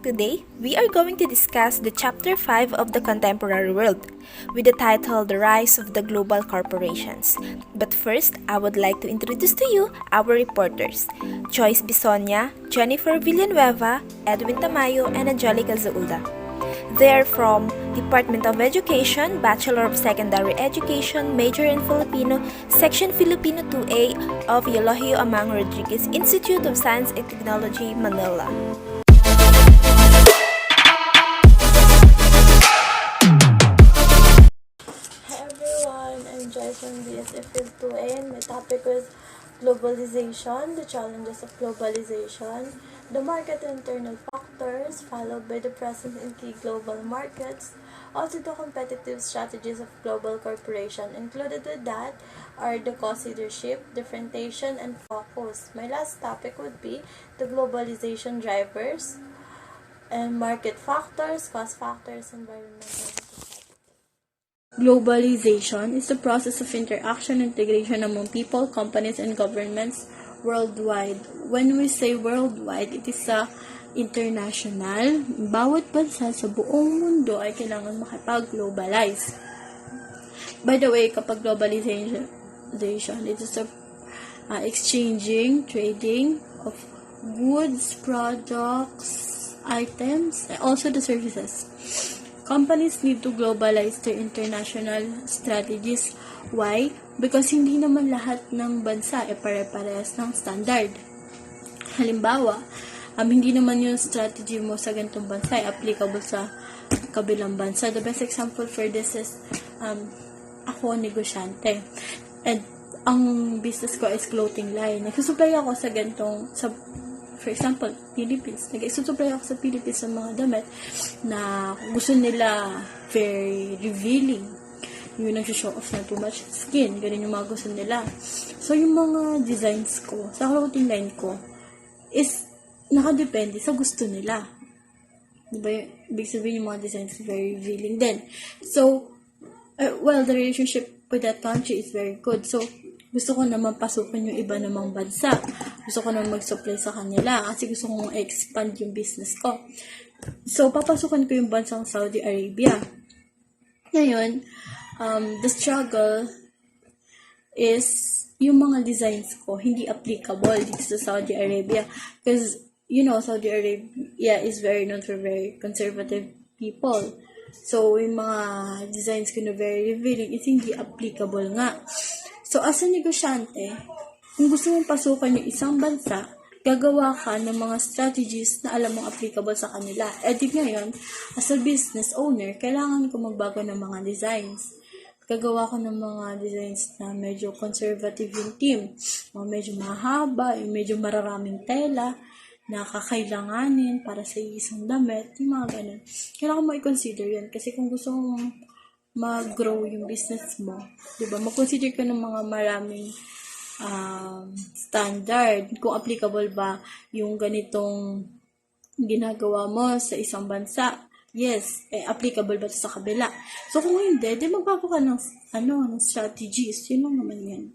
Today, we are going to discuss the chapter 5 of the contemporary world with the title The Rise of the Global Corporations. But first, I would like to introduce to you our reporters, Joyce Bisonia, Jennifer Villanueva, Edwin Tamayo, and Angelica Zaula. They are from Department of Education, Bachelor of Secondary Education, Major in Filipino, Section Filipino 2A of Eulogio Amang Rodriguez Institute of Science and Technology, Manila. Hi everyone, I'm Joyce from DSF Field 2A and my topic was globalization, the challenges of globalization, the market and internal factors, followed by the presence in key global markets, also the competitive strategies of global corporation. Included with that are the cost leadership, differentiation, and focus. My last topic would be the globalization drivers and market factors, cost factors, environmental. Globalization is the process of interaction and integration among people, companies, and governments worldwide. When we say worldwide, it is international. Bawat bansa sa buong mundo ay kailangan makipag-globalize. By the way, kapag globalization, it is the exchanging, trading of goods, products, items, and also the services. Companies need to globalize their international strategies. Why? Because hindi naman lahat ng bansa pare-parehas ng standard. Halimbawa, hindi naman yung strategy mo sa ganitong bansa ay applicable sa kabilang bansa. The best example for this is, ako negosyante. And ang business ko is clothing line. Nagsusupply ako sa ganitong, for example, Philippines. Nag-supply ako sa Philippines sa mga damit na gusto nila very revealing. Yung nag-show off na too much skin. Ganun yung mga gusto nila. So, yung mga designs ko, sa clothing line ko, is nakadepende sa gusto nila. Diba? Ibig sabihin yung mga designs very revealing din. So, the relationship with that country is very good. So, gusto ko naman pasukan yung iba namang bansa. Gusto ko naman mag-supply sa kanila kasi gusto kong expand yung business ko. So, papasukan ko yung bansang Saudi Arabia. Ngayon, the struggle is yung mga designs ko hindi applicable dito sa Saudi Arabia. Because, Saudi Arabia is very known for very conservative people. So, yung mga designs ko na very revealing is hindi applicable nga. So, as a negosyante, kung gusto mong pasukan yung isang bansa, gagawa ka ng mga strategies na alam mong applicable sa kanila. E di ngayon, as a business owner, kailangan ko magbago ng mga designs. Gagawa ko ng mga designs na medyo conservative yung team. Medyo mahaba, yung medyo mararaming tela, na kakailanganin para sa isang damit, yung mga ganun. Kailangan mo i-consider yan. Kasi kung gusto mong mag-grow yung business mo, diba? Mag-consider ka ng mga maraming standard. Kung applicable ba yung ganitong ginagawa mo sa isang bansa. Yes, applicable ba sa kabila? So, kung hindi, di magbago ka ng strategies. Yun lang naman yan.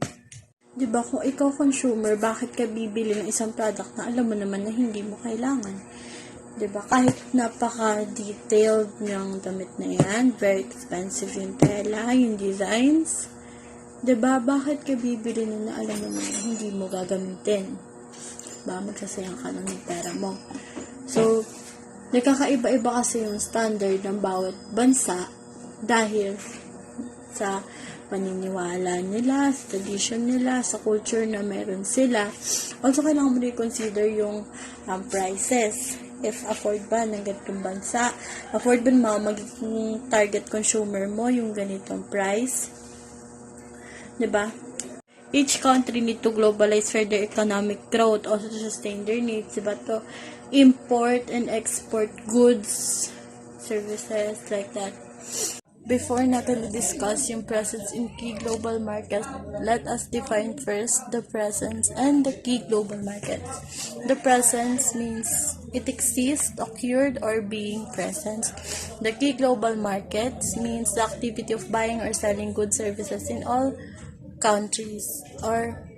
Diba, kung ikaw consumer, bakit ka bibili ng isang product na alam mo naman na hindi mo kailangan? Diba, kahit napaka-detailed ng damit na yan, very expensive yung tela, yung designs, diba, bakit ka bibili na alam mo naman na hindi mo gagamitin? Diba, magsasayang ka lang ng pera mo. So, nakakaiba-iba kasi yung standard ng bawat bansa dahil sa paniniwala nila, sa tradition nila, sa culture na meron sila. Also, kailangan mo i-consider yung prices. If afford ba ng ganitong bansa, afford ba magiging target consumer mo yung ganitong price? Diba? Each country need to globalize for their economic growth, also to sustain their needs, diba? To import and export goods, services, like that. Before natin discuss yung presence in key global markets, let us define first the presence and the key global markets. The presence means it exists, occurred, or being present. The key global markets means the activity of buying or selling goods, services in all countries or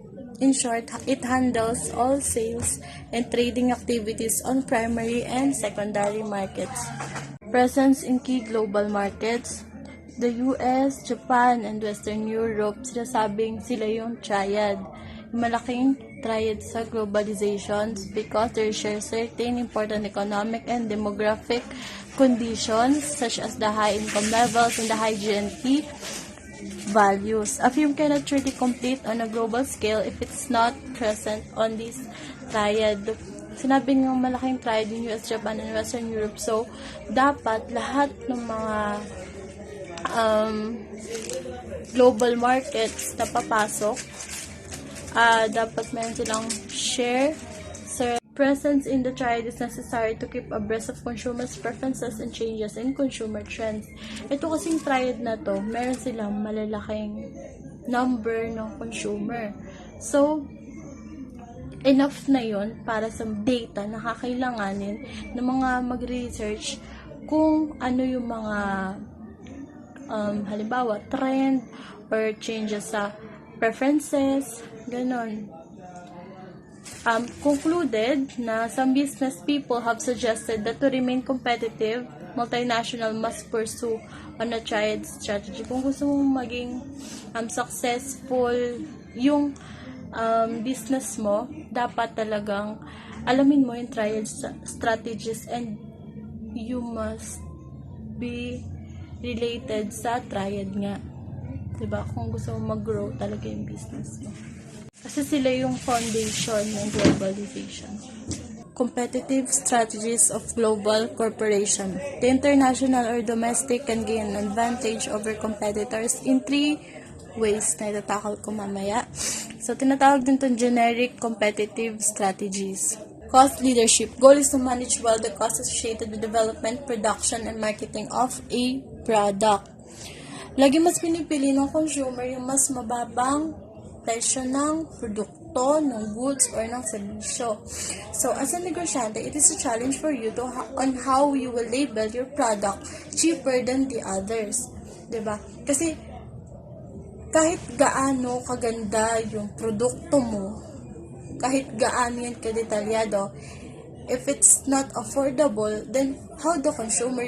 In short, it handles all sales and trading activities on primary and secondary markets. Presence in key global markets. The US, Japan, and Western Europe, sinasabing sila yung triad. Yung malaking triad sa globalizations because they share certain important economic and demographic conditions such as the high income levels and the high GNP values. A film cannot truly complete on a global scale if it's not present on this triad. Sinabi ng malaking triad yung US, Japan, and Western Europe. So, dapat lahat ng mga global markets na papasok, dapat meron silang share. So, presence in the triad is necessary to keep abreast of consumers' preferences and changes in consumer trends. Ito kasing triad na to, meron silang malalaking number ng consumer. So, enough na yon para sa data na kakailanganin ng mga mag-research kung ano yung mga halimbawa, trend or changes sa preferences, ganon. Concluded na some business people have suggested that to remain competitive, multinational must pursue on a triad strategy. Kung gusto mong maging successful yung business mo, dapat talagang alamin mo yung triad strategies and you must be related sa triad nga. Diba? Kung gusto mong mag-grow talaga yung business mo. Kasi sila yung foundation ng globalization. Competitive strategies of global corporation. The international or domestic can gain an advantage over competitors in 3 ways na itatakal ko mamaya. So, tinatawag din itong generic competitive strategies. Cost leadership. Goal is to manage well the costs associated with development, production, and marketing of a product. Lagi mas pinipili ng consumer yung mas mababang presyo ng produkto, ng goods, or ng serbisyo. So, as a negosyante, it is a challenge for you on how you will label your product cheaper than the others. Diba? Kasi, kahit gaano kaganda yung produkto mo, kahit gaano yan kadetalyado, if it's not affordable, then how the consumer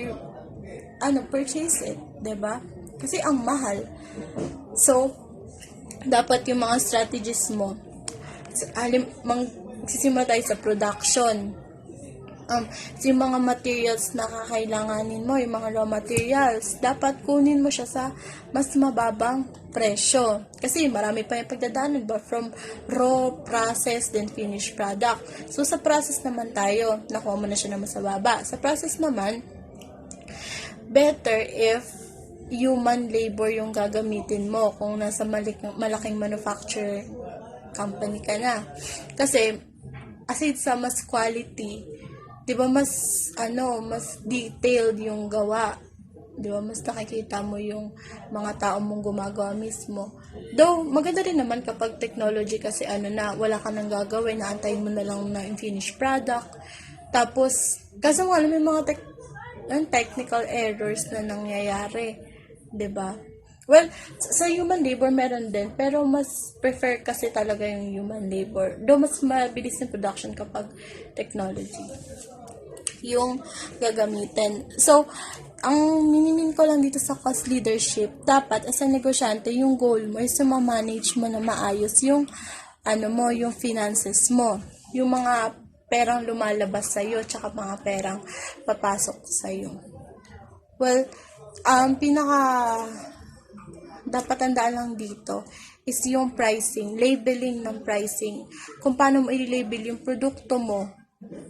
purchase it, diba? Kasi ang mahal. So, dapat yung mga strategies mo, magsisimula tayo sa production. Yung mga materials na kakailanganin mo, yung mga raw materials, dapat kunin mo siya sa mas mababang presyo. Kasi marami pa yung pagdadaanan ba from raw, process, then finished product. So, sa process naman tayo, nakuha mo na siya naman sa baba. Sa process naman, better if human labor yung gagamitin mo kung nasa malaking manufacturer company ka na. Kasi, aside sa mas quality, di ba mas detailed yung gawa. Di ba mas nakikita mo yung mga tao mong gumagawa mismo. Though, maganda rin naman kapag technology kasi wala ka nang gagawin, naantayin mo na lang na yung finished product. Tapos, kaso nga may mga technical errors na nangyayari. 'Di ba? Well, sa human labor meron din, pero mas prefer kasi talaga yung human labor. Though mas mabilis yung production kapag technology yung gagamitin. So, ang minimin ko lang dito sa cost leadership, dapat as a negosyante, yung goal mo is ma-manage mo na maayos yung yung finances mo. Yung mga perang lumalabas sa'yo, tsaka mga perang papasok sa'yo. Well, dapat tandaan lang dito is yung pricing, labeling ng pricing. Kung paano mo i-label yung produkto mo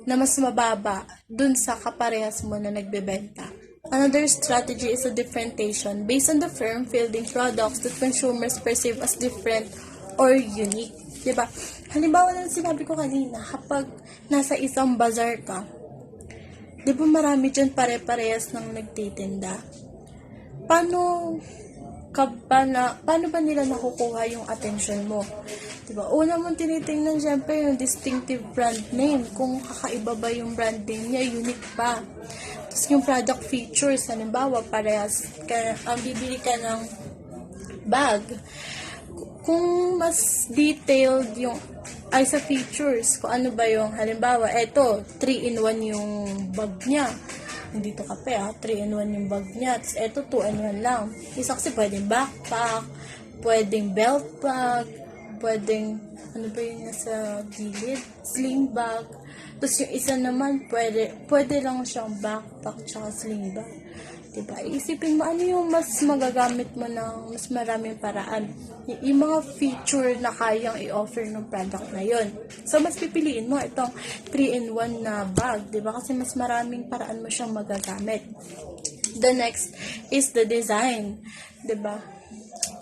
na mas mababa dun sa kaparehas mo na nagbebenta. Another strategy is a differentiation based on the firm fielding products that consumers perceive as different or unique. Diba? Halimbawa lang sinabi ko kanina, kapag nasa isang bazaar ka, di ba marami dyan pare-parehas ng nagtitinda? Paano ba nila nakukuha yung attention mo? Diba? Una mong tinitingnan syempre yung distinctive brand name. Kung kakaiba ba yung brand name niya, unique pa. Tapos yung product features, halimbawa, parehas, bibili ka ng bag. kung mas detailed yung ay sa features, kung ano ba yung, halimbawa, eto, 3-in-1 yung bag niya. Hindi to kape 3-in-1 yung bag niya. Tapos eto, 2-in-1 lang. Isa kasi pwedeng backpack, pwedeng belt bag, pwedeng, ano ba yung nasa gilid? Sling bag. Tapos yung isa naman, pwede lang siyang backpack tsaka sling bag. Diba? Isipin mo, ano yung mas magagamit mo ng mas maraming paraan. Yung mga feature na kayang i-offer ng product na yun. So, mas pipiliin mo itong 3-in-1 na bag. Diba? Kasi mas maraming paraan mo siyang magagamit. The next is the design. Diba?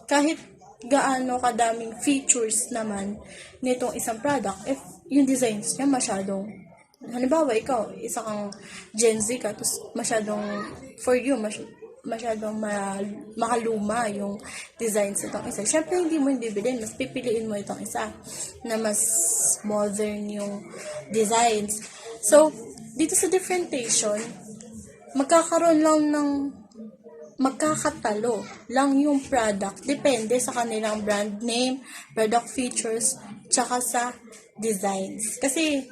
Kahit gaano kadaming features naman nitong isang product, if yung designs niya masyadong, halimbawa, ikaw, isa kang Gen Z ka, tapos masyadong, for you, masyadong makaluma yung designs nitong isa. Siyempre, hindi mo yung bibilin. Mas pipiliin mo itong isa na mas modern yung designs. So, dito sa differentiation, magkakaroon lang ng magkakatalo lang yung product. Depende sa kanilang brand name, product features, tsaka sa designs. Kasi,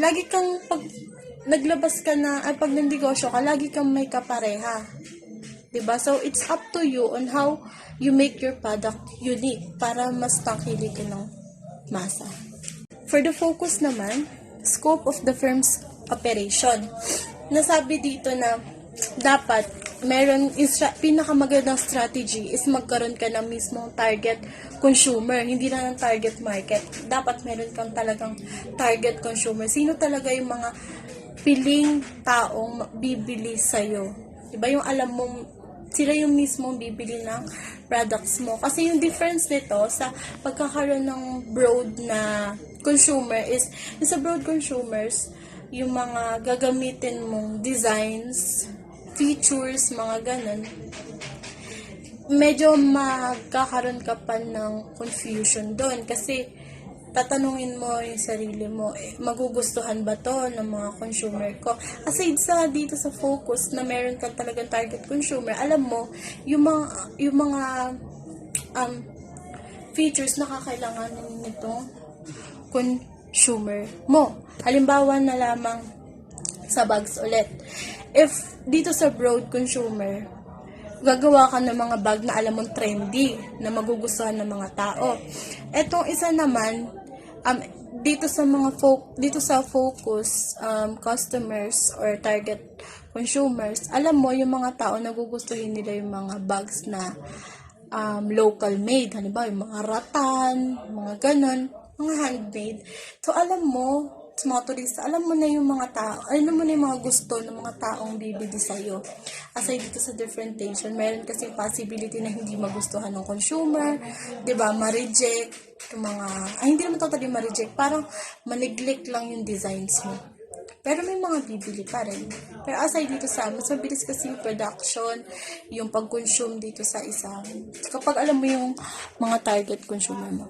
lagi kang pag naglabas ka na, ay pag nandegosyo ka, lagi kang may kapareha. Diba? So, it's up to you on how you make your product unique para mas tangkilikin ng masa. For the focus naman, scope of the firm's operation. Nasabi dito na dapat pinakamagandang strategy is magkaroon ka ng mismong target consumer, hindi na ng target market. Dapat meron kang talagang target consumer. Sino talaga yung mga piling taong bibili sa'yo? Diba yung alam mong sila yung mismong bibili ng products mo. Kasi yung difference nito sa pagkakaroon ng broad na consumer is, yung sa broad consumers, yung mga gagamitin mong designs, features, mga ganun, medyo magkakaroon ka pa ng confusion doon kasi tatanungin mo yung sarili mo, magugustuhan ba to ng mga consumer ko? Kasi dito sa focus na meron ka talagang target consumer, alam mo, yung mga features na kakailanganin nitong consumer mo. Halimbawa na lamang sa bags ulit. If dito sa broad consumer, gagawa ka ng mga bag na alam mong trendy, na magugustuhan ng mga tao. Etong isa naman, dito sa focus customers or target consumers, alam mo yung mga tao nagugustuhin nila yung mga bags na local made, halimbawa yung mga rattan, mga ganon, mga handmade. So alam mo, sa mga turista, alam mo na yung mga tao, alam mo na yung mga gusto ng mga taong bibili sa'yo. Aside dito sa differentiation, meron kasi possibility na hindi magustuhan ng consumer, diba, ma-reject, yung mga, hindi naman totally ma-reject, parang ma-neglect lang yung designs mo. Pero may mga bibili pa rin. Pero aside dito sa, mas mabilis kasi yung production, yung pag-consume dito sa isa. Kapag alam mo yung mga target consumer mo.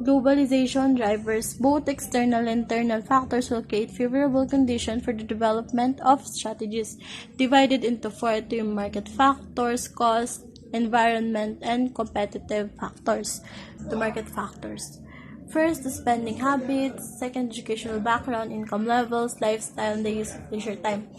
Globalization drivers both external and internal factors will create favorable conditions for the development of strategies divided into four: yung market factors, cost, environment, and competitive factors. The market factors. First, the spending habits. Second, educational background, income levels, lifestyle, and the use of leisure time.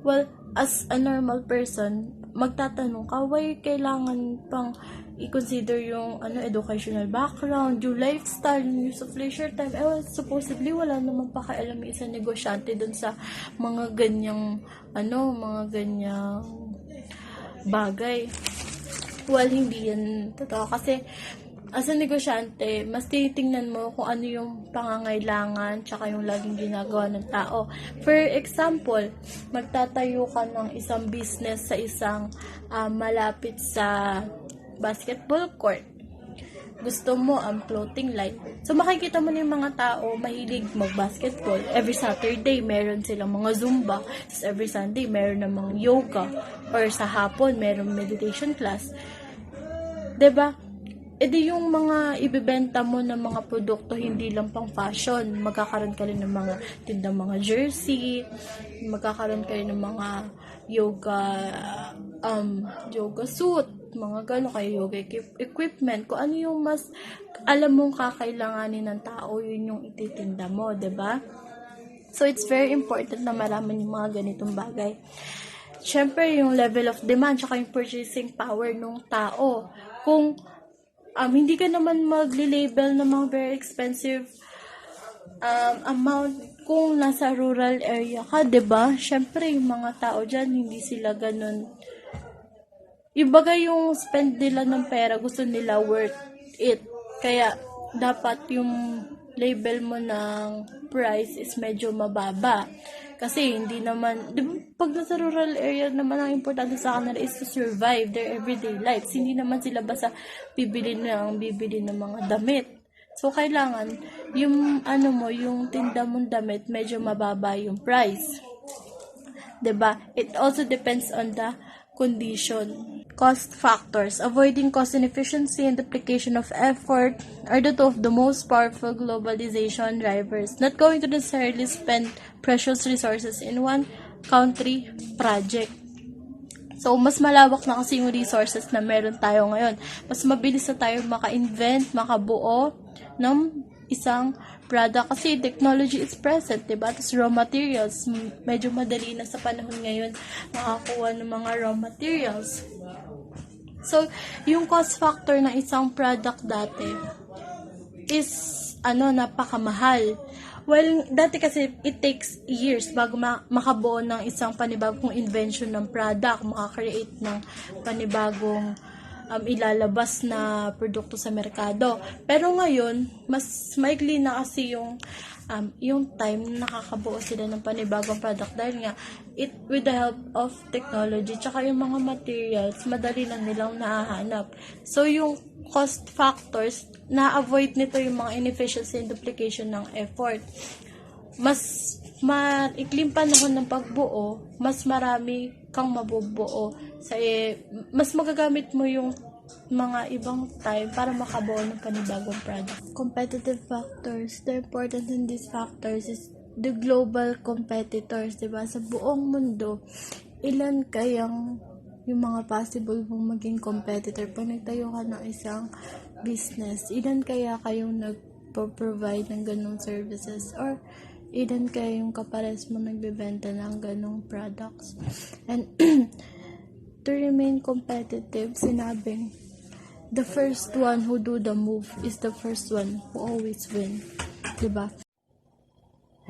Well, as a normal person, magtatanong ka, why kailangan pang i-consider yung educational background, yung lifestyle, yung use of leisure time. Supposedly, wala namang pakialam yung isang negosyante dun sa mga ganyang, mga ganyang bagay. Well, hindi yan totoo. Kasi, as a negosyante, mas titingnan mo kung ano yung pangangailangan tsaka yung laging ginagawa ng tao. For example, magtatayo ka ng isang business sa isang malapit sa basketball court. Gusto mo ang clothing line. So, makikita mo na yung mga tao mahilig mag-basketball. Every Saturday, meron silang mga Zumba. Tapos every Sunday, meron namang yoga. Or sa hapon, meron meditation class. Diba? Di yung mga ibibenta mo ng mga produkto, hindi lang pang fashion. Magkakaroon ka rin ng mga tindang mga jersey. Magkakaroon ka rin ng mga yoga suit. mga gano'n, kaya yoga equipment, kung ano yung mas alam mong kakailanganin ng tao, yun yung ititinda mo, 'di ba? So, it's very important na malaman yung mga ganitong bagay. Siyempre, yung level of demand, tsaka yung purchasing power ng tao. Kung hindi ka naman magli-label ng mga very expensive amount kung nasa rural area ka, 'di ba? Siyempre, yung mga tao dyan, hindi sila ganun. Ibaga yung spend nila ng pera, gusto nila worth it. Kaya, dapat yung label mo ng price is medyo mababa. Kasi hindi naman, di ba, pag nasa rural area naman, ang importante sa kanila is to survive their everyday lives. Hindi naman sila basta bibili ng mga damit. So, kailangan, yung yung tinda mong damit, medyo mababa yung price. 'Di ba? It also depends on the condition. Cost factors. Avoiding cost inefficiency and duplication of effort are the two of the most powerful globalization drivers. Not going to necessarily spend precious resources in one country project. So, mas malawak na kasi yung resources na meron tayo ngayon. Mas mabilis na tayo maka-invent, makabuo ng isang product kasi technology is present, diba? Tapos raw materials, medyo madali na sa panahon ngayon makakuha ng mga raw materials. So, yung cost factor ng isang product dati is napakamahal. Well, dati kasi it takes years bago makabuo ng isang panibagong invention ng product, maka-create ng panibagong ilalabas na produkto sa merkado. Pero ngayon, mas maikli na kasi yung time na nakakabuo sila ng panibagong product dahil nga with the help of technology tsaka yung mga materials, madali lang nilang nahahanap. So, yung cost factors, na-avoid nito yung mga inefficiency and duplication ng effort. Mas maikling panahon ng pagbuo, mas marami kang mabubuo. Mas magagamit mo yung mga ibang time para makabuo ng panibagong product. Competitive factors. The important in these factors is the global competitors, diba? Sa buong mundo, ilan kayang yung mga possible mong maging competitor pag nagtayo ka ng isang business? Ilan kaya kayong nagpo-provide ng ganong services? Or ilan kaya yung kapares mo nagbebenta ng ganong products? And to remain competitive, sinabing, the first one who do the move is the first one who always win. Diba?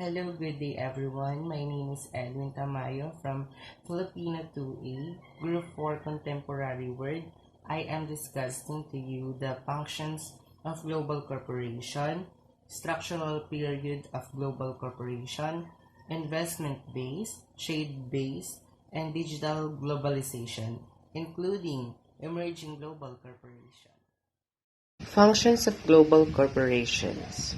Hello, good day everyone. My name is Edwin Tamayo from Filipino 2A, Group 4 Contemporary World. I am discussing to you the functions of global corporation, structural period of global corporation, investment base, trade base, and digital globalization, including emerging global corporation. Functions of global corporations.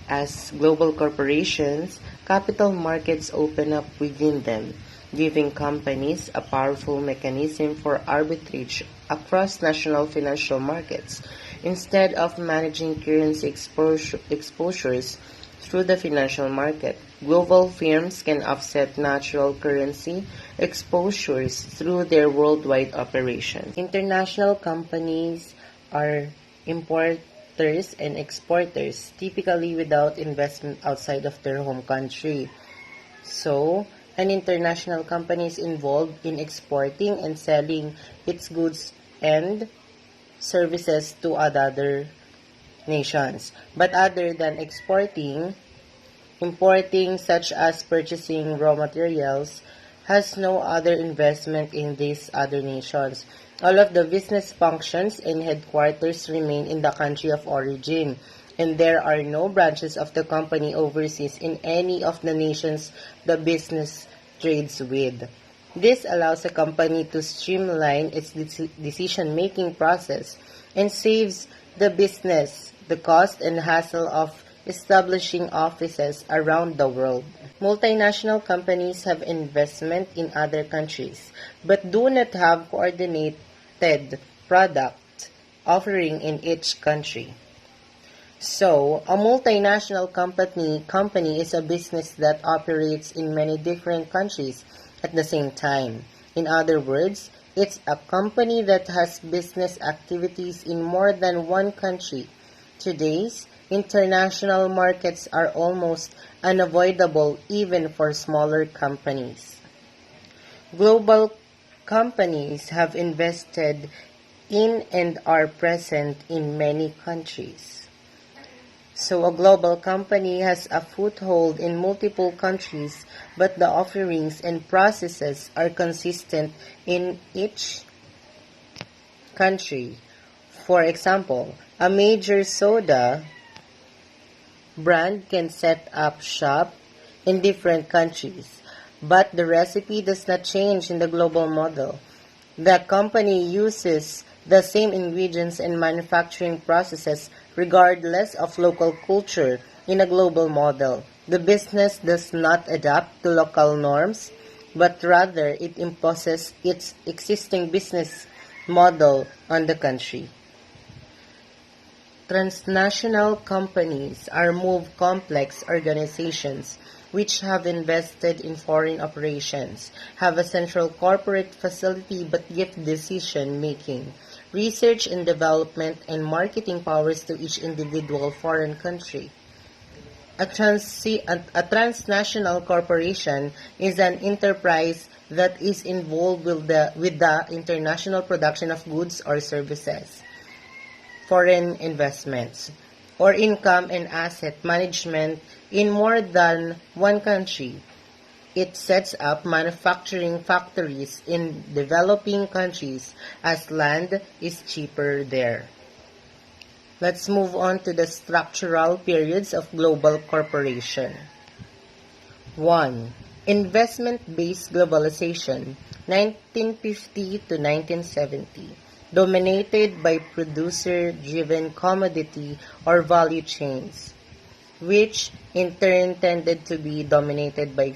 As global corporations, capital markets open up within them, giving companies a powerful mechanism for arbitrage across national financial markets. Instead of managing currency exposures through the financial market, global firms can offset natural currency exposures through their worldwide operations. International companies are importers and exporters, typically without investment outside of their home country. So, an international company is involved in exporting and selling its goods and services to other nations. But other than exporting, importing, such as purchasing raw materials, has no other investment in these other nations. All of the business functions and headquarters remain in the country of origin, and there are no branches of the company overseas in any of the nations the business trades with. This allows a company to streamline its decision-making process and saves the business the cost and hassle of establishing offices around the world. Multinational companies have investment in other countries, but do not have coordinated product offering in each country. So, a multinational company is a business that operates in many different countries at the same time. In other words, It's a company that has business activities in more than one country. Today's international markets are almost unavoidable even for smaller companies. Global companies have invested in and are present in many countries. So a global company has a foothold in multiple countries, but the offerings and processes are consistent in each country. For example, a major soda brand can set up shop in different countries, but the recipe does not change in the global model. The company uses the same ingredients and manufacturing processes regardless of local culture in a global model. The business does not adapt to local norms, but rather it imposes its existing business model on the country. Transnational companies are more complex organizations which have invested in foreign operations, have a central corporate facility but give decision making, research and development, and marketing powers to each individual foreign country. A transnational corporation is an enterprise that is involved with the international production of goods or services, foreign investments, or income and asset management in more than one country. It sets up manufacturing factories in developing countries as land is cheaper there. Let's move on to the structural periods of global corporation. 1. Investment-based globalization, 1950 to 1970. Dominated by producer-driven commodity or value chains, which in turn tended to be dominated by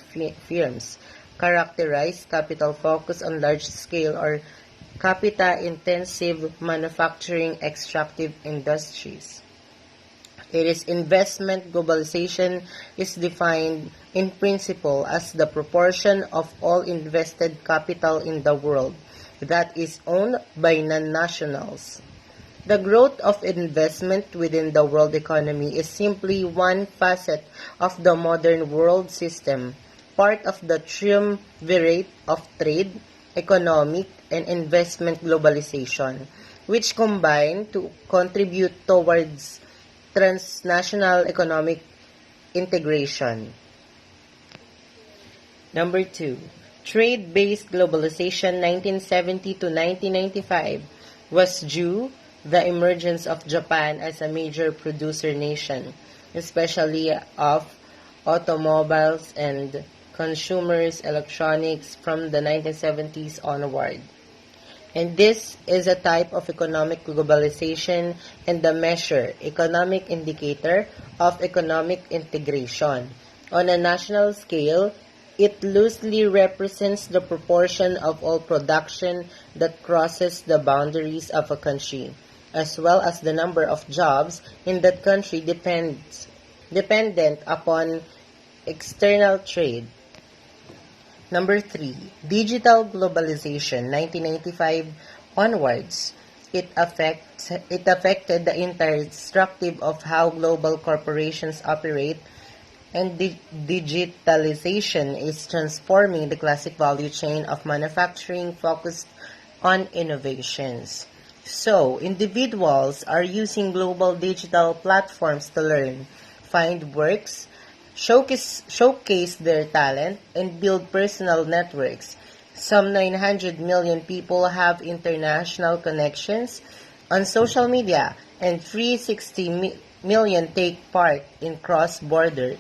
firms, characterized capital focus on large-scale or capital-intensive manufacturing extractive industries. It is investment globalization is defined in principle as the proportion of all invested capital in the world that is owned by non-nationals. The growth of investment within the world economy is simply one facet of the modern world system, part of the triumvirate of trade, economic, and investment globalization, which combine to contribute towards transnational economic integration. Number 2. Trade-based globalization 1970 to 1995 was due the emergence of Japan as a major producer nation, especially of automobiles and consumers electronics from the 1970s onward. And this is a type of economic globalization and the measure, economic indicator of economic integration. On a national scale, it loosely represents the proportion of all production that crosses the boundaries of a country, as well as the number of jobs in that country dependent upon external trade. Number 3. Digital globalization, 1995 onwards. It affected the entire structure of how global corporations operate, and digitalization is transforming the classic value chain of manufacturing focused on innovations. So, individuals are using global digital platforms to learn, find works, showcase their talent, and build personal networks. Some 900 million people have international connections on social media, and 360 million take part in cross-border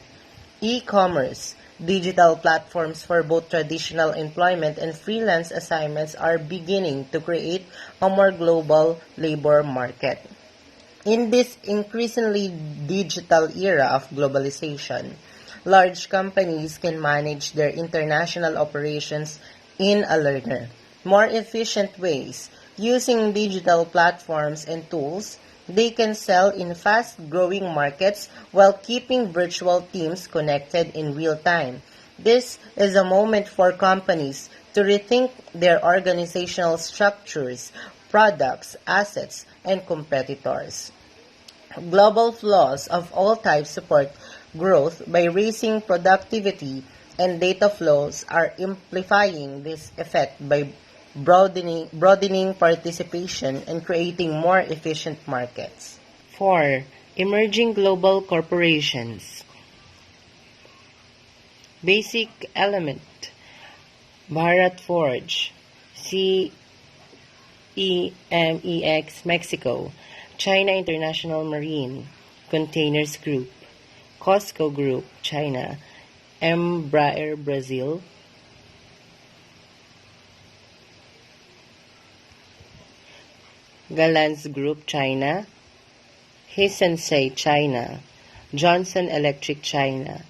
e-commerce. Digital platforms for both traditional employment and freelance assignments are beginning to create a more global labor market. In this increasingly digital era of globalization, large companies can manage their international operations in a learner, more efficient ways. Using digital platforms and tools, they can sell in fast-growing markets while keeping virtual teams connected in real time. This is a moment for companies to rethink their organizational structures, products, assets, and competitors. Global flows of all types support growth by raising productivity, and data flows are amplifying this effect by broadening participation and creating more efficient markets. 4. Emerging global corporations. Basic element. Bharat Forge, CEMEX Mexico, China International Marine, Containers Group, Costco Group China, Embraer Brazil, Galans Group China, Hisense China, Johnson Electric China,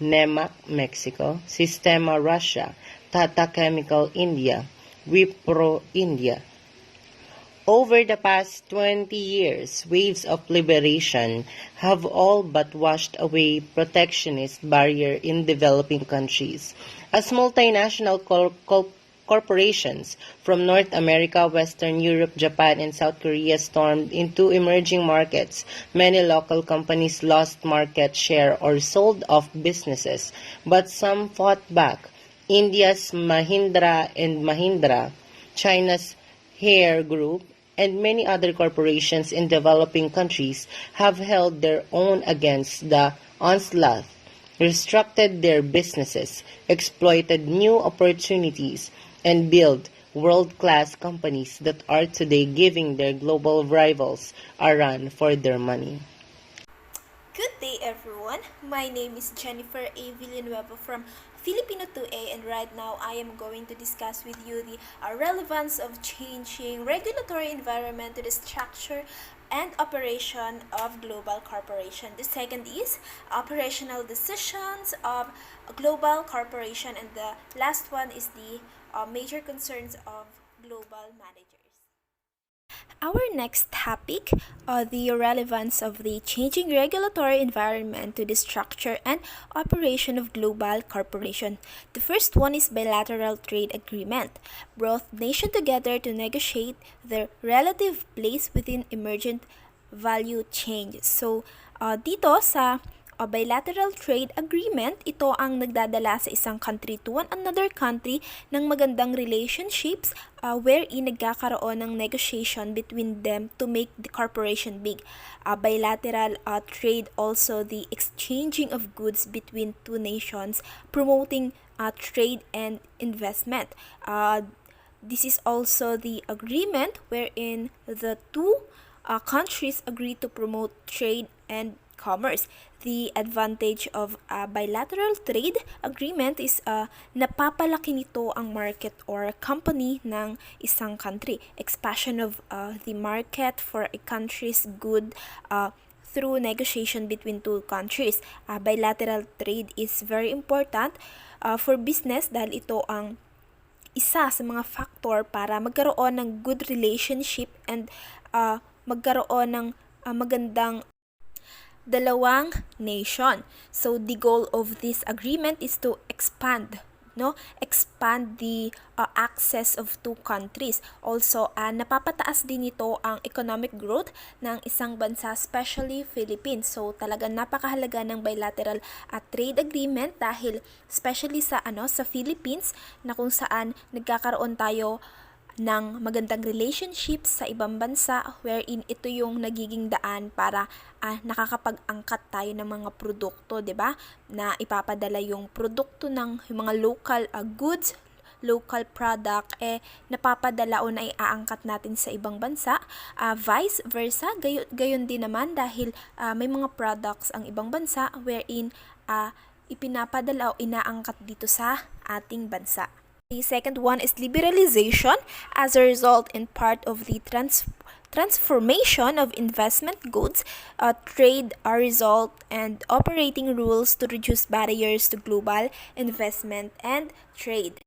Nemac Mexico, Sistema Russia, Tata Chemical India, Wipro India. Over the past 20 years, waves of liberation have all but washed away protectionist barrier in developing countries. As multinational corporations from North America, Western Europe, Japan, and South Korea stormed into emerging markets, many local companies lost market share or sold off businesses, but some fought back. India's Mahindra and Mahindra, China's Hair Group, and many other corporations in developing countries have held their own against the onslaught, restructured their businesses, exploited new opportunities, and built world-class companies that are today giving their global rivals a run for their money. Good day, everyone. My name is Jennifer A. Villanueva from Filipino 2A, and right now I am going to discuss with you the relevance of changing regulatory environment to the structure and operation of global corporation. The second is operational decisions of a global corporation, and the last one is the major concerns of global managers. Our next topic, the relevance of the changing regulatory environment to the structure and operation of global corporation. The first one is bilateral trade agreement. Brought nations together to negotiate their relative place within emergent value chain. So, dito sa bilateral trade agreement, ito ang nagdadala sa isang country to another country ng magandang relationships wherein nagkakaroon ng negotiation between them to make the corporation big. Bilateral trade also the exchanging of goods between two nations, promoting trade and investment. This is also the agreement wherein the two countries agree to promote trade and commerce. The advantage of a bilateral trade agreement is napapalaki nito ang market or company ng isang country. Expansion of the market for a country's good through negotiation between two countries. Bilateral trade is very important for business dahil ito ang isa sa mga factor para magkaroon ng good relationship and magkaroon ng magandang dalawang nation. So the goal of this agreement is to expand the access of two countries. Also, napapataas din ito ang economic growth ng isang bansa, especially Philippines. So talagang napakahalaga ng bilateral trade agreement dahil especially sa Philippines na kung saan nagkakaroon tayo ng magandang relationship sa ibang bansa wherein ito yung nagiging daan para nakakapag-angkat tayo ng mga produkto, 'di ba? Na ipapadala yung produkto ng yung mga local goods, local product napapadala o naiaangkat natin sa ibang bansa. Vice versa, gayon din naman dahil may mga products ang ibang bansa wherein ipinapadala o inaangkat dito sa ating bansa. The second one is liberalization as a result in part of the transformation of investment goods, trade result, and operating rules to reduce barriers to global investment and trade.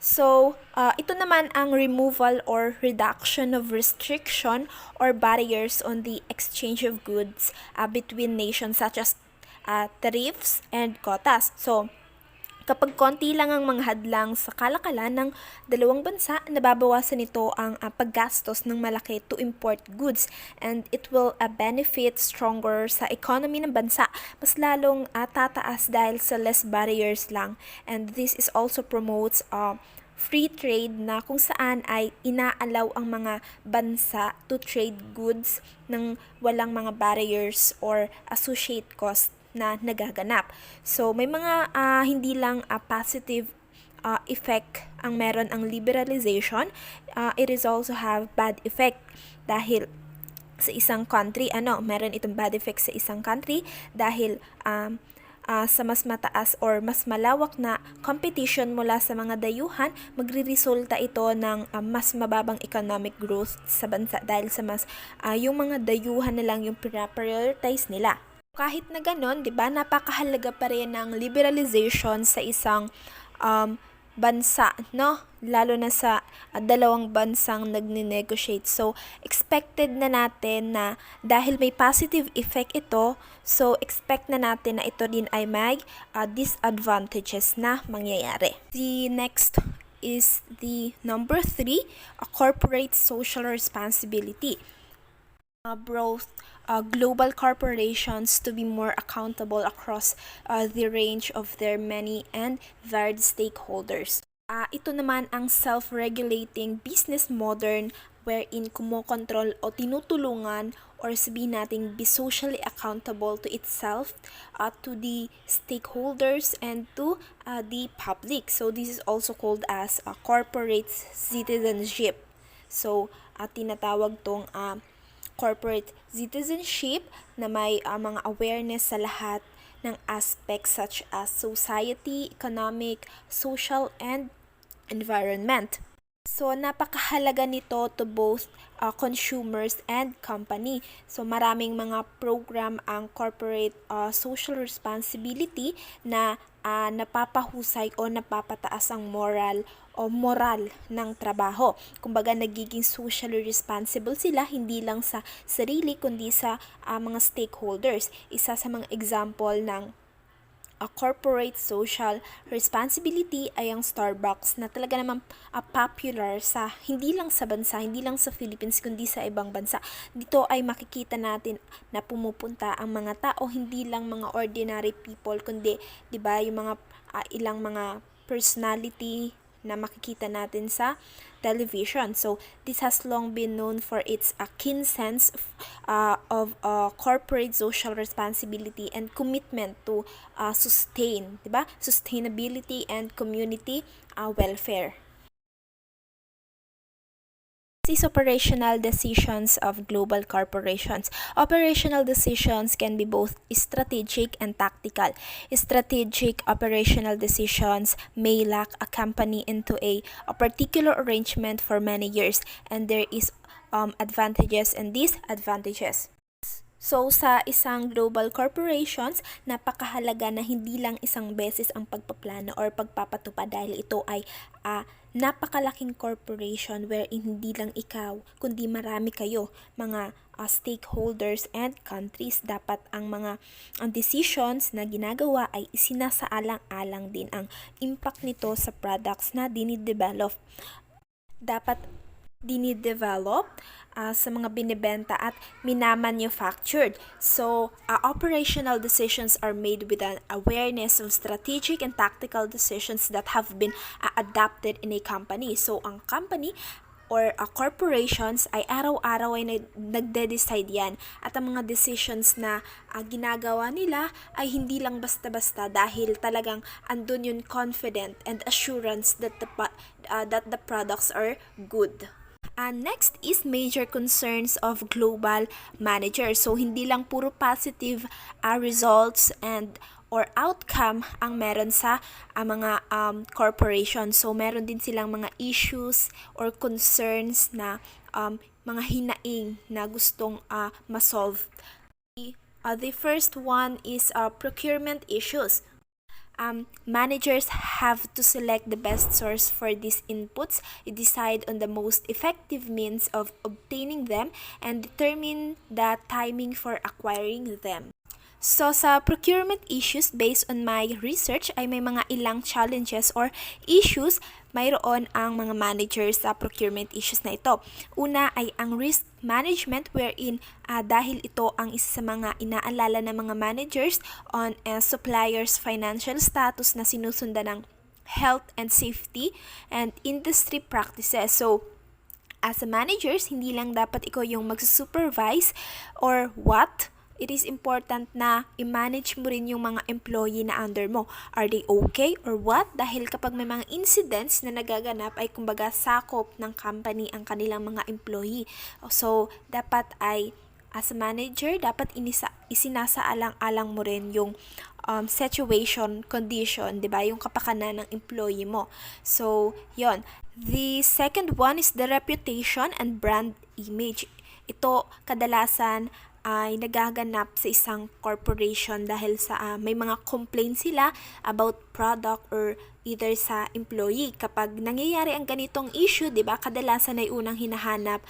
So, ito naman ang removal or reduction of restriction or barriers on the exchange of goods between nations such as tariffs and quotas. So, Kapag konti lang ang mga hadlang sa kalakalan ng dalawang bansa, nababawasan nito ang paggastos ng malaki to import goods, and it will benefit stronger sa economy ng bansa. Mas lalong tataas dahil sa less barriers lang, and this is also promotes free trade na kung saan ay inaalaw ang mga bansa to trade goods ng walang mga barriers or associate cost na nagaganap. So may mga hindi lang positive effect ang meron ang liberalization, it is also have bad effect dahil sa isang country, meron itong bad effect sa isang country dahil sa mas mataas or mas malawak na competition mula sa mga dayuhan, magriresulta ito ng mas mababang economic growth sa bansa dahil sa mas yung mga dayuhan na lang yung prioritize nila. Kahit na ganon, 'di ba, napakahalaga pa rin ng liberalization sa isang bansa, no? Lalo na sa dalawang bansang nagni-negotiate. So, expected na natin na dahil may positive effect ito, so expect na natin na ito din ay may disadvantages na mangyayari. The next is the number 3, a corporate social responsibility. Brought global corporations to be more accountable across the range of their many and varied stakeholders. Ito naman ang self-regulating business modern wherein kumokontrol o tinutulungan or sabihin natin be socially accountable to itself, to the stakeholders, and to the public. So this is also called as corporate citizenship. So tinatawag tong corporate citizenship na may mga awareness sa lahat ng aspects such as society, economic, social, and environment. So, napakahalaga nito to both consumers and company. So, maraming mga program ang corporate social responsibility na napapahusay o napapataas ang moral ng trabaho. Kumbaga, nagiging socially responsible sila hindi lang sa sarili kundi sa mga stakeholders. Isa sa mga example ng corporate social responsibility ay ang Starbucks na talaga namang popular sa hindi lang sa bansa, hindi lang sa Philippines kundi sa ibang bansa. Dito ay makikita natin na pumupunta ang mga tao, hindi lang mga ordinary people kundi 'di ba yung mga ilang mga personality na makikita natin sa television. So, this has long been known for its keen sense of corporate social responsibility and commitment to sustainability and community welfare. These operational decisions of global corporations. Operational decisions can be both strategic and tactical. Strategic operational decisions may lock a company into a particular arrangement for many years, and there is advantages and disadvantages. So, sa isang global corporations, napakahalaga na hindi lang isang beses ang pagpaplano or pagpapatupad dahil ito ay napakalaking corporation wherein hindi lang ikaw, kundi marami kayo, mga stakeholders and countries. Dapat ang mga decisions na ginagawa ay isinasaalang-alang din ang impact nito sa products na dinidevelop. Dapat dinidevelop sa mga binibenta at minamanufactured. So, operational decisions are made with an awareness of strategic and tactical decisions that have been adapted in a company. So, ang company or corporations ay araw-araw ay nagde-decide yan at ang mga decisions na ginagawa nila ay hindi lang basta-basta dahil talagang andun yung confident and assurance that the products are good. Next is major concerns of global managers. So, hindi lang puro positive results or outcome ang meron sa mga corporation. So, meron din silang mga issues or concerns na mga hinaing na gustong masolve. The first one is procurement issues. Managers have to select the best source for these inputs, decide on the most effective means of obtaining them, and determine the timing for acquiring them. So, sa procurement issues, based on my research, ay may mga ilang challenges or issues mayroon ang mga managers sa procurement issues na ito. Una ay ang risk management wherein dahil ito ang isa sa mga inaalala ng mga managers on suppliers' financial status na sinusundan ng health and safety and industry practices. So, as a managers, hindi lang dapat ikaw yung magsusupervise or what, it is important na i-manage mo rin yung mga employee na under mo. Are they okay or what? Dahil kapag may mga incidents na nagaganap ay kumbaga sakop ng company ang kanilang mga employee. So, dapat ay as a manager, dapat isinasaalang-alang mo rin yung situation, condition, 'di ba? Yung kapakanan ng employee mo. So, 'yon. The second one is the reputation and brand image. Ito kadalasan ay nagaganap sa isang corporation dahil sa may mga complaints sila about product or either sa employee. Kapag nangyayari ang ganitong issue, 'di ba? Kadalasan ay unang hinahanap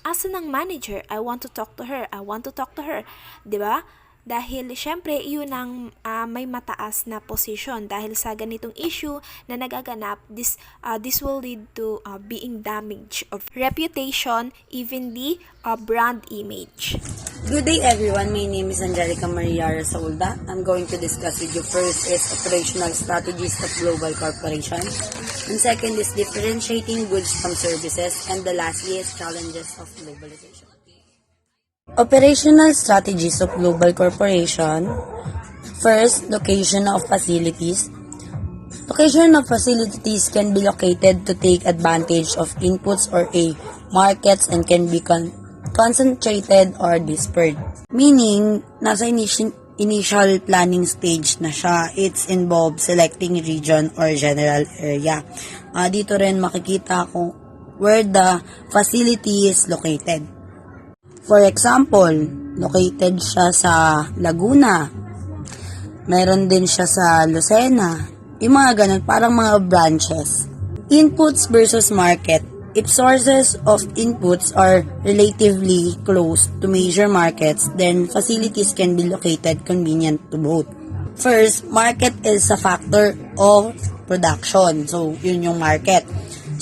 asa ng manager, I want to talk to her, I want to talk to her, 'di ba? Dahil syempre iyon ang may mataas na position dahil sa ganitong issue na nagaganap, this will lead to being damage of reputation, even the brand image. Good day everyone, my name is Angelica Maria Rasaulda. I'm going to discuss with you first is operational strategies of global corporation, and second is differentiating goods from services, and the lastly is challenges of globalization. Operational strategies of global corporation. First, location of facilities. Location of facilities can be located to take advantage of inputs or markets and can be concentrated or dispersed. Meaning, nasa initial planning stage na siya. It's involved selecting region or general area. Dito rin makikita kung where the facility is located. For example, located siya sa Laguna. Meron din siya sa Lucena. Yung mga ganun, parang mga branches. Inputs versus market. If sources of inputs are relatively close to major markets, then facilities can be located convenient to both. First, market is a factor of production. So, yun yung market.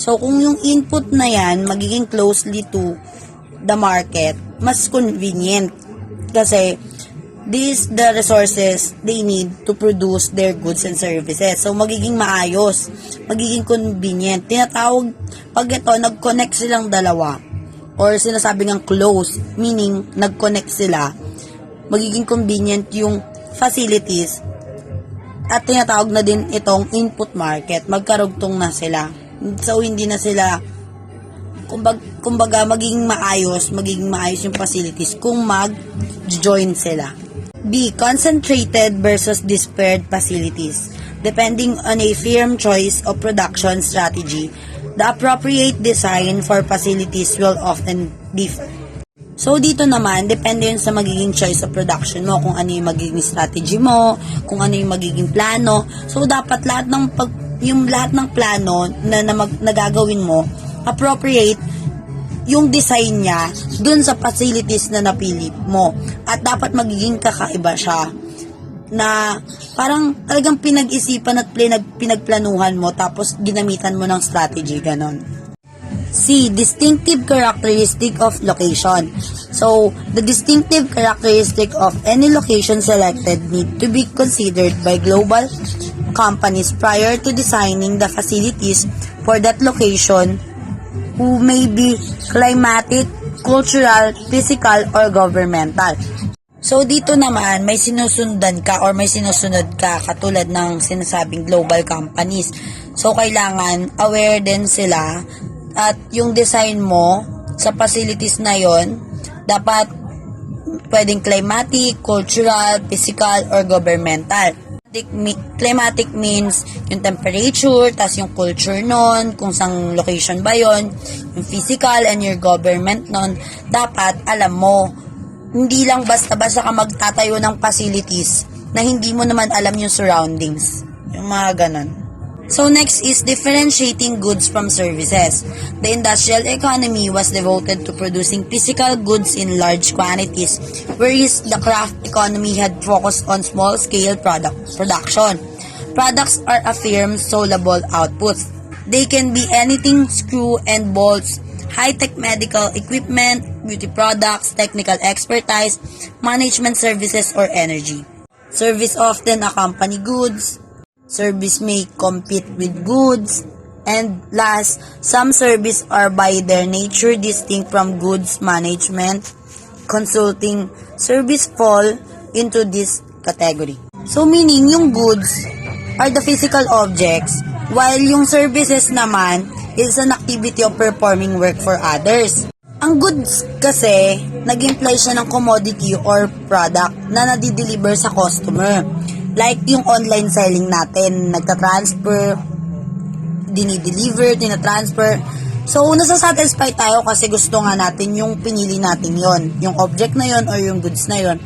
So, kung yung input na yan, magiging closely to the market, mas convenient. Kasi, these the resources they need to produce their goods and services. So, magiging maayos, magiging convenient. Tinatawag, pag ito, nag-connect silang dalawa, or sinasabi ng close, meaning, nag-connect sila, magiging convenient yung facilities, at tinatawag na din itong input market. Magkarugtong na sila. So, hindi na sila, kumbaga, magiging maayos yung facilities kung mag-join sila. B. Concentrated versus dispersed facilities. Depending on a firm choice of production strategy, the appropriate design for facilities will often differ. So, dito naman, depende yun sa magiging choice of production mo, kung ano yung magiging strategy mo, kung ano yung magiging plano. So, dapat lahat ng plano na gagawin mo, appropriate yung design niya dun sa facilities na napili mo. At dapat magiging kakaiba siya na parang talagang pinag-isipan at pinagplanuhan mo tapos ginamitan mo ng strategy, ganon. C. Distinctive characteristic of location. So, the distinctive characteristic of any location selected need to be considered by global companies prior to designing the facilities for that location, who may be climatic, cultural, physical, or governmental. So, dito naman, may sinusundan ka or may sinusunod ka katulad ng sinasabing global companies. So, kailangan aware din sila at yung design mo sa facilities na yon dapat pwedeng climatic, cultural, physical, or governmental. Climatic means yung temperature, tas yung culture nun, kung saan location ba yon, yung physical and your government nun, dapat alam mo. Hindi lang basta-basta ka magtatayo ng facilities na hindi mo naman alam yung surroundings. Yung mga ganon. So next is differentiating goods from services. The industrial economy was devoted to producing physical goods in large quantities, whereas the craft economy had focused on small-scale production. Products are a firm's saleable outputs. They can be anything: screw and bolts, high-tech medical equipment, beauty products, technical expertise, management services, or energy. Service often accompany goods. Service may compete with goods. And last, some service are by their nature distinct from goods management. Consulting service fall into this category. So meaning yung goods are the physical objects, while yung services naman is an activity of performing work for others. Ang goods kasi, nag-imply siya ng commodity or product na nadideliver sa customer. Like yung online selling natin, nagtatransfer, dinideliver, tinatransfer. So, nasasatisfy tayo kasi gusto nga natin yung pinili natin yon, yung object na yon or yung goods na yon.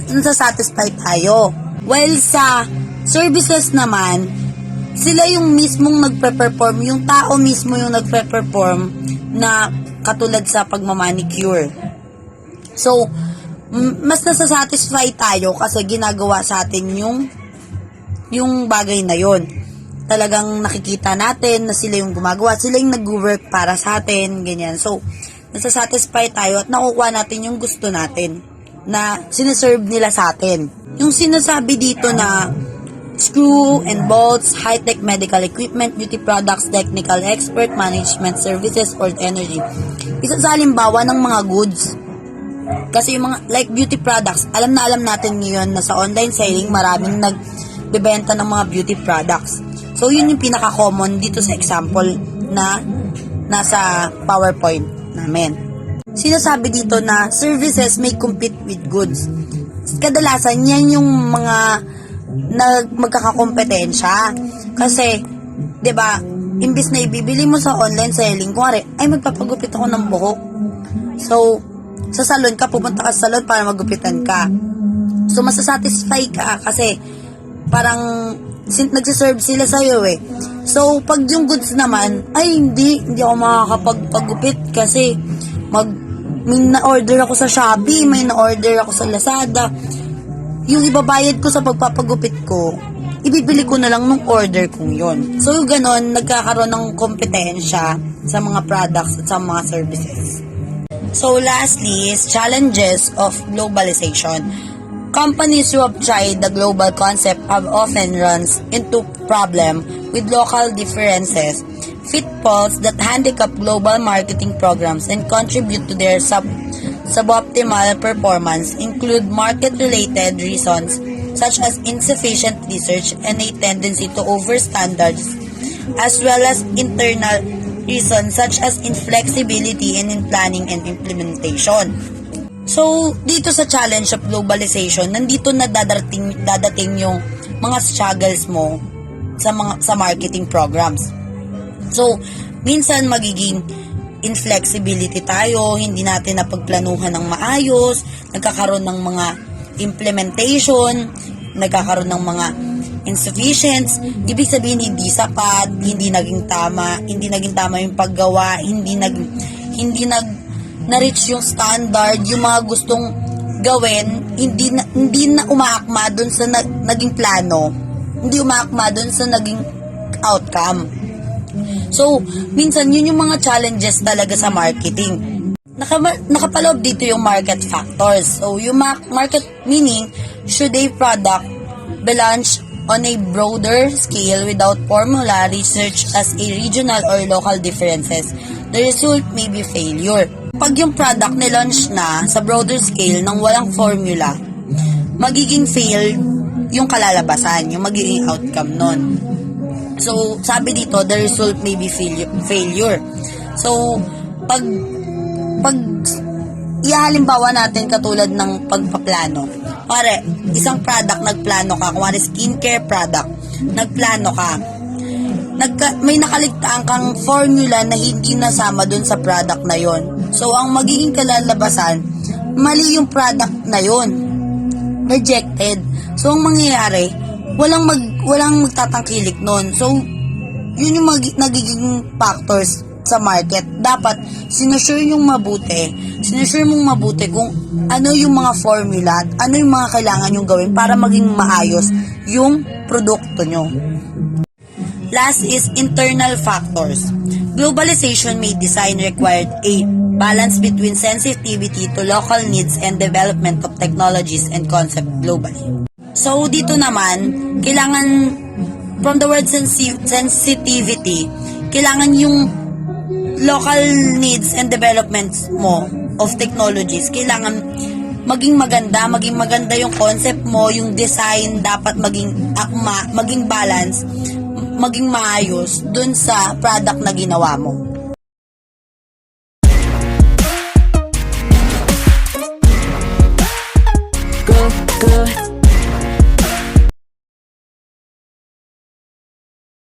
Nasasatisfy tayo. While sa services naman, sila yung mismong nagpe-perform, yung tao mismo yung nagpe-perform na katulad sa pagmamanicure. So, mas nasasatisfy tayo kasi ginagawa sa atin yung bagay na yon. Talagang nakikita natin na sila yung gumagawa, sila yung nag-work para sa atin, ganyan. So, nasasatisfy tayo at nakukuha natin yung gusto natin na sineserve nila sa atin. Yung sinasabi dito na screw and bolts, high-tech medical equipment, beauty products, technical expert, management services, or energy. Isa sa halimbawa ng mga goods. Kasi yung mga, like beauty products, alam natin ngayon na sa online selling, maraming nagbebenta ng mga beauty products. So, yun yung pinaka-common dito sa example na nasa PowerPoint namin. Sinasabi dito na services may compete with goods. Kadalasan, yan yung mga magkakakompetensya. Kasi, 'di ba, imbis na ibibili mo sa online selling, kunwari, ay magpapagupit ako ng buhok. So, sa salon ka, pupunta ka sa salon para magupitan ka. So, masasatisfy ka kasi parang nagsiserve sila sa'yo eh. So, pag yung goods naman, ay hindi ako makakapagpagupit kasi may na-order ako sa Shopee, may na-order ako sa Lazada. Yung ibabayad ko sa pagpapagupit ko, ibibili ko na lang nung order kong yon. So, yung ganon, nagkakaroon ng kompetensya sa mga products at sa mga services. So, lastly is challenges of globalization. Companies who have tried the global concept have often run into problem with local differences, pitfalls that handicap global marketing programs and contribute to their suboptimal performance include market-related reasons such as insufficient research and a tendency to overstandards, as well as internal reasons such as inflexibility in planning and implementation. So, dito sa challenge of globalization, nandito na dadating yung mga struggles mo sa marketing programs. So, minsan magiging inflexibility tayo, hindi natin napagplanuhan ng maayos, nagkakaroon ng mga implementation, nagkakaroon ng mga insufficient, ibig sabihin hindi sapat, hindi naging tama yung paggawa, hindi na-reach yung standard, yung mga gustong gawin, hindi na umaakma dun sa naging plano, hindi umaakma dun sa naging outcome. So, minsan yun yung mga challenges talaga sa marketing. Nakapaloob dito yung market factors. So, yung market meaning, should a product be launched on a broader scale without formula research as a regional or local differences, the result may be failure. Pag yung product nilaunch na sa broader scale nang walang formula, magiging fail yung kalalabasan, yung magiging outcome nun. So, sabi dito, the result may be failure. So, pag ihalimbawa natin katulad ng pagpaplano. Pare, isang product nagplano ka, kumari skincare product, nagplano ka. May nakaligtaan kang formula na hindi nasama dun sa product na yon. So, ang magiging kalalabasan, mali yung product na yon. Rejected. So, ang mangyayari, walang magtatangkilik nun. So, yun yung nagiging factors sa market. Dapat, sinusure mong mabuti kung ano yung mga formula at ano yung mga kailangan yung gawin para maging maayos yung produkto nyo. Last is internal factors. Globalization made design required a balance between sensitivity to local needs and development of technologies and concepts globally. So, dito naman, kailangan, from the word sensitivity, kailangan yung local needs and developments mo of technologies, kailangan maging maganda yung concept mo, yung design dapat maging akma, maging balance, maging maayos dun sa product na ginawa mo.